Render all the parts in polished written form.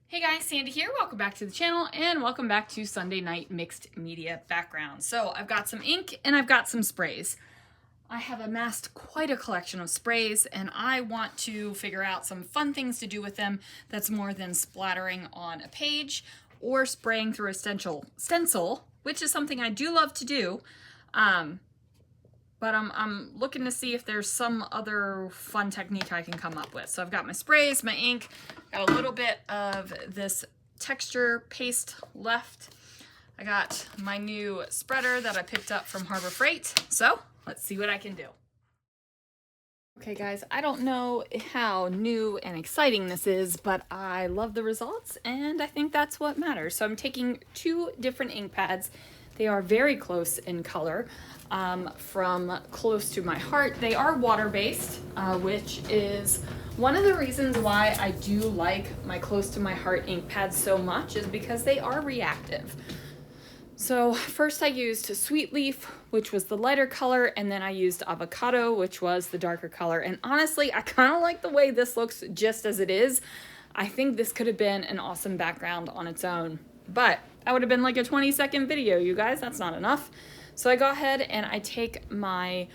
Hey guys, Sandy here. Welcome back to the channel and welcome back to Sunday Night Mixed Media Background. So I've got some ink and I've got some sprays. I have amassed quite a collection of sprays and I want to figure out some fun things to do with them that's more than splattering on a page or spraying through a stencil, which is something I do love to do. But I'm looking to see if there's some other fun technique I can come up with. So I've got my sprays, my ink, got a little bit of this texture paste left. I got my new spreader that I picked up from Harbor Freight. So let's see what I can do. Okay guys, I don't know how new and exciting this is, but I love the results and I think that's what matters. So I'm taking two different ink pads. They are very close in color, from Close to My Heart. They are water-based, which is one of the reasons why I do like my Close to My Heart ink pads so much, is because they are reactive. So first I used Sweet Leaf, which was the lighter color, and then I used Avocado, which was the darker color. And honestly, I kind of like the way this looks just as it is. I think this could have been an awesome background on its own, but that would have been like a 20-second video, you guys. That's not enough. So I go ahead and I take my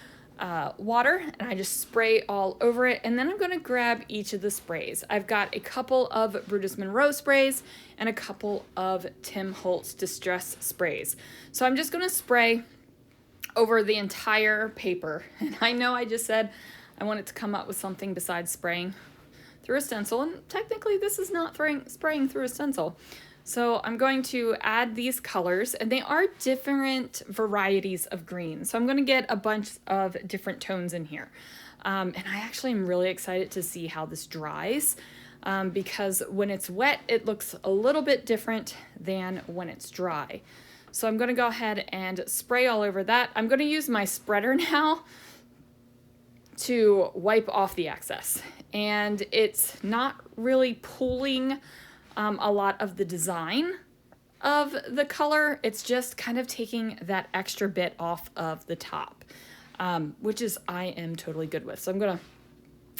water and I just spray all over it, and then I'm going to grab each of the sprays. I've got a couple of Brutus Monroe sprays and a couple of Tim Holtz Distress sprays. So I'm just going to spray over the entire paper. And I know I just said I wanted to come up with something besides spraying through a stencil, and technically this is not spraying through a stencil. So I'm going to add these colors, and they are different varieties of green. So I'm going to get a bunch of different tones in here. And I actually am really excited to see how this dries, because when it's wet, it looks a little bit different than when it's dry. So I'm going to go ahead and spray all over that. I'm going to use my spreader now to wipe off the excess. And it's not really pulling a lot of the design of the color. It's just kind of taking that extra bit off of the top, which is I am totally good with. So I'm gonna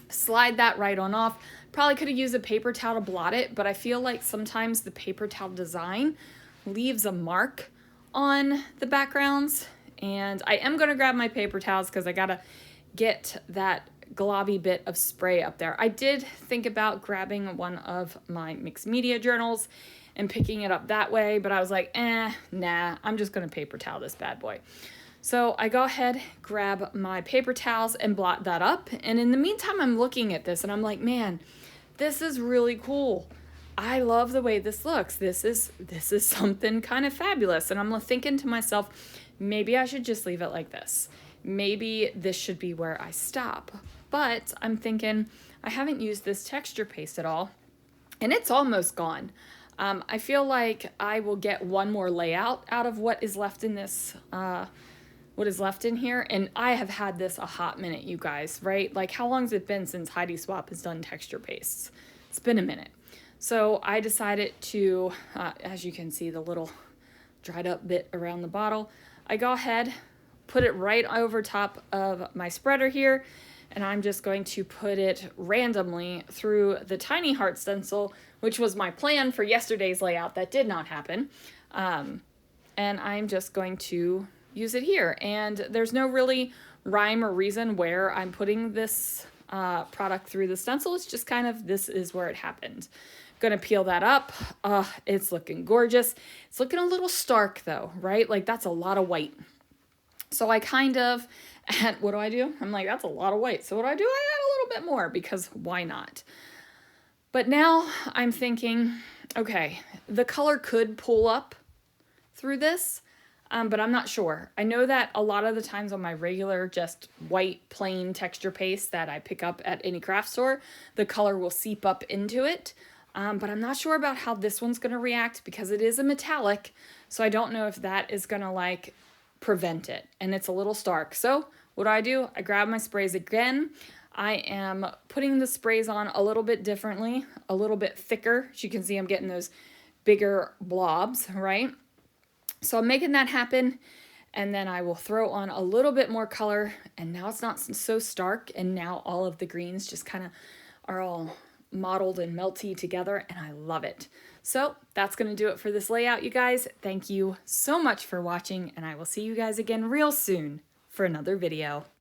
slide that right on off. Probably could have used a paper towel to blot it, but I feel like sometimes the paper towel design leaves a mark on the backgrounds. And I am gonna grab my paper towels because I gotta get that globby bit of spray up there. I did think about grabbing one of my mixed media journals and picking it up that way, but I was like, nah, I'm just gonna paper towel this bad boy. So I go ahead, grab my paper towels and blot that up. And in the meantime, I'm looking at this and I'm like, man, this is really cool. I love the way this looks. This is something kind of fabulous. And I'm thinking to myself, maybe I should just leave it like this. Maybe this should be where I stop. But I'm thinking, I haven't used this texture paste at all, and it's almost gone. I feel like I will get one more layout out of what is left in this, what is left in here. And I have had this a hot minute, you guys, right? Like, how long has it been since Heidi Swap has done texture pastes? It's been a minute. So I decided to, as you can see, the little dried up bit around the bottle, I go ahead, put it right over top of my spreader here, and I'm just going to put it randomly through the tiny heart stencil, which was my plan for yesterday's layout. That did not happen. And I'm just going to use it here. And there's no really rhyme or reason where I'm putting this product through the stencil. It's just kind of, this is where it happened. Gonna peel that up. It's looking gorgeous. It's looking a little stark though, right? Like, that's a lot of white. So I kind of, and what do? I'm like, that's a lot of white. So what do? I add a little bit more, because why not? But now I'm thinking, okay, the color could pull up through this, but I'm not sure. I know that a lot of the times on my regular just white plain texture paste that I pick up at any craft store, the color will seep up into it. But I'm not sure about how this one's gonna react, because it is a metallic. So I don't know if that is gonna like prevent it, and it's a little stark. So what do? I grab my sprays again. I am putting the sprays on a little bit differently, a little bit thicker. As you can see, I'm getting those bigger blobs, right? So I'm making that happen, and then I will throw on a little bit more color, and now it's not so stark, and now all of the greens just kind of are all mottled and melty together, and I love it. So that's going to do it for this layout, you guys. Thank you so much for watching, and I will see you guys again real soon for another video.